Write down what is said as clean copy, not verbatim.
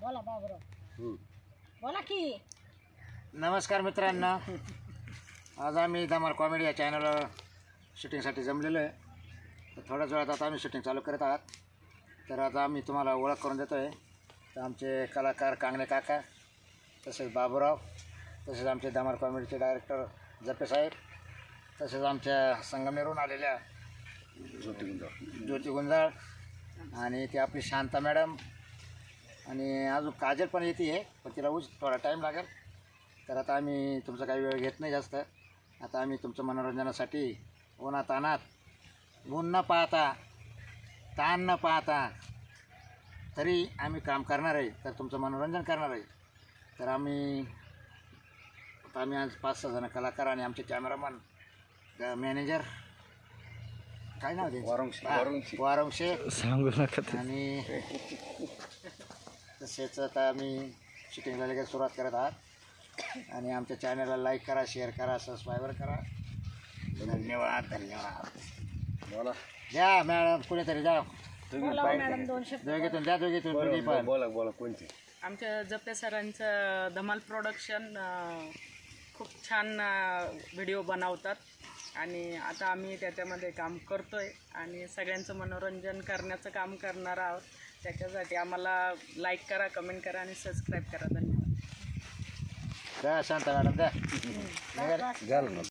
बोला बाबरो बोला की। नमस्कार मित्रांनो, आज आम्ही धमाल कॉमेडी या चॅनलवर शूटिंगसाठी जमलेलो आहे. तर थोड्याच वेळात आता आम्ही शूटिंग चालू करत आहात. तर आता आम्ही तुम्हाला ओळख करून देतो आहे. तर आमचे कलाकार कांगणे काका, तसेच बाबूराव, तसेच आमचे धमाल कॉमेडीचे डायरेक्टर जपे साहेब, तसेच आमच्या संगमेरून आलेल्या ज्योती गुंजाळ आणि ती आपली शांता मॅडम आणि अजून काजल पण येते आहे, पण तिला थोडा टाईम लागेल. तर आता आम्ही तुमचा काही वेळ घेत नाही जास्त. आता आम्ही तुमच्या मनोरंजनासाठी उन्हातानात ऊन न पाहता ताण न पाहता तरी आम्ही काम करणार आहे. तर तुमचं मनोरंजन करणार आहे. तर आम्ही आज 5-6 जण कलाकार आणि आमचे कॅमेरामन, मॅनेजर, काय नाव द्यायचं, वारंगशे सांगू नका. आणि तसेच आता आम्ही शूटिंगला लगेच सुरुवात करत आहात. आणि आमच्या चॅनलला लाईक करा, शेअर करा, सबस्क्राईबर करा. धन्यवाद धन्यवाद. बोला द्या मॅडम, कुठेतरी द्या. मॅडम 2 शब्द दोघीतून बोला बोला. कोणती? आमच्या जपे सरांचं धमाल प्रोडक्शन खूप छान व्हिडिओ बनवतात आणि आता आम्ही त्याच्यामध्ये काम करतोय आणि सगळ्यांचं मनोरंजन करण्याचं काम करणार आहोत. त्याच्यासाठी आम्हाला लाईक करा, कमेंट करा आणि सबस्क्राईब करा. धन्यवाद. द्या शांता मॅडम, द्या. झालं ना.